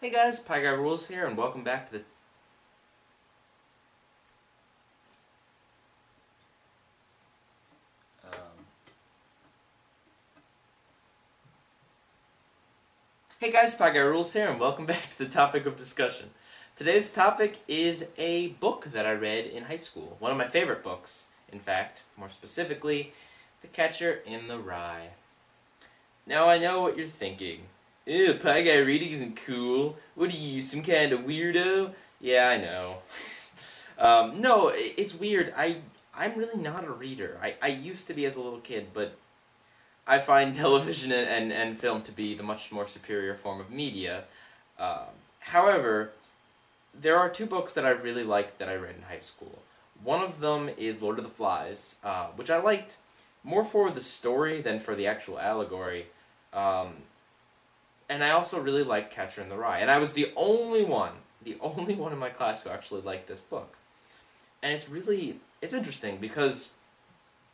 Hey guys, Pieguyrulz here, and welcome back to the... Hey guys, Pieguyrulz here, and welcome back to the topic of discussion. Today's topic is a book that I read in high school. One of my favorite books, in fact, more specifically, The Catcher in the Rye. Now I know what you're thinking. Ew, Pie Guy reading isn't cool. What are you, some kind of weirdo? Yeah, I know. No, it's weird. I'm really not a reader. I used to be as a little kid, but I find television and film to be the much more superior form of media. However, there are two books that I really liked that I read in high school. One of them is Lord of the Flies, which I liked more for the story than for the actual allegory. And I also really liked Catcher in the Rye. And I was the only one in my class who actually liked this book. And it's interesting because,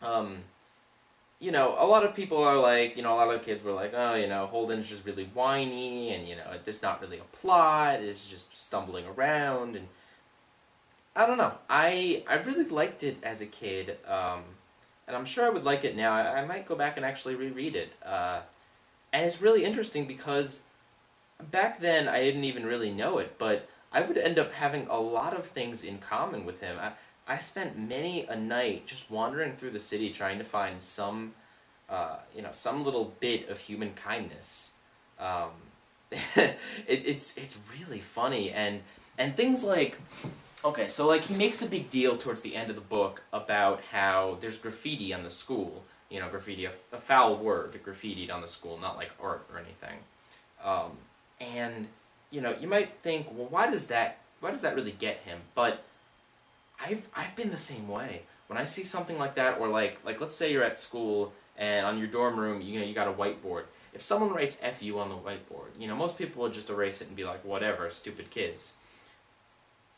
you know, a lot of people are like, a lot of kids were like, oh, Holden's just really whiny, and, there's not really a plot, it's just stumbling around, and I don't know. I really liked it as a kid, and I'm sure I would like it now. I might go back and actually reread it. And it's really interesting because back then I didn't even really know it, but I would end up having a lot of things in common with him. I spent many a night just wandering through the city trying to find some little bit of human kindness. It's really funny, and things like, okay, so like he makes a big deal towards the end of the book about how there's graffiti on the school. Graffiti, a foul word, graffitied on the school, not like art or anything. And, you might think, well, why does that really get him? But I've been the same way. When I see something like that, or like let's say you're at school and on your dorm room, you got a whiteboard. If someone writes "F you" on the whiteboard, most people would just erase it and be like, whatever, stupid kids.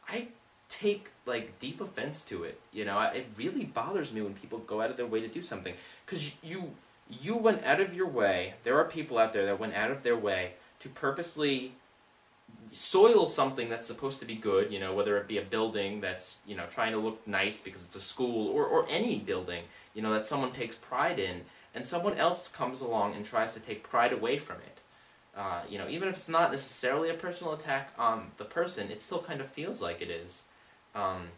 I take like deep offense to it. It really bothers me when people go out of their way to do something, because you went out of your way. There are people out there that went out of their way to purposely soil something that's supposed to be good, whether it be a building that's, trying to look nice because it's a school, or any building, that someone takes pride in, and someone else comes along and tries to take pride away from it. Even if it's not necessarily a personal attack on the person, it still kind of feels like it is. And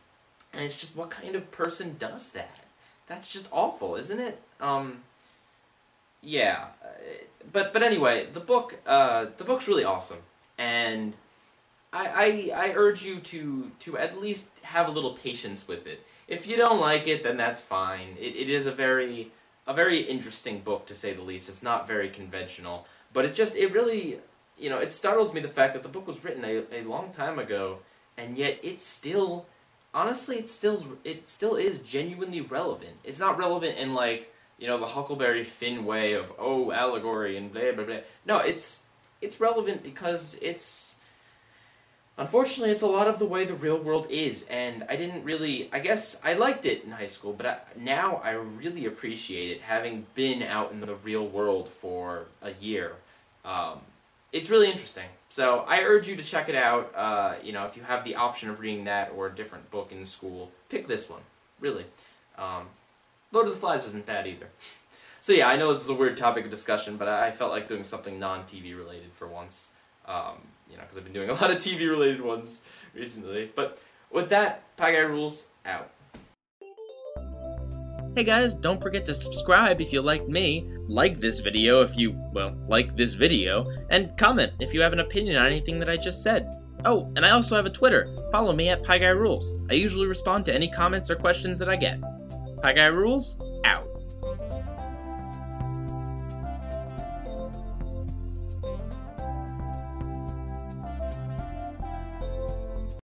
it's just, what kind of person does that? That's just awful, isn't it? Yeah. But anyway, the book's really awesome, and I urge you to at least have a little patience with it. If you don't like it, then that's fine. It is a very interesting book, to say the least. It's not very conventional, but it really, it startles me, the fact that the book was written a long time ago, and yet it's still, honestly, it still is genuinely relevant. It's not relevant in like, the Huckleberry Finn way of, oh, allegory and blah blah blah. No, it's relevant because unfortunately, it's a lot of the way the real world is, and I guess I liked it in high school, but now I really appreciate it, having been out in the real world for a year. It's really interesting. So I urge you to check it out. If you have the option of reading that or a different book in school, pick this one, really. Lord of the Flies isn't bad either. So yeah, I know this is a weird topic of discussion, but I felt like doing something non-TV related for once. Because I've been doing a lot of TV related ones recently. But with that, Pieguyrulz out. Hey guys, don't forget to subscribe if you liked me, like this video if you, like this video, and comment if you have an opinion on anything that I just said. Oh, and I also have a Twitter. Follow me at Pieguyrulz. I usually respond to any comments or questions that I get. Pieguyrulz,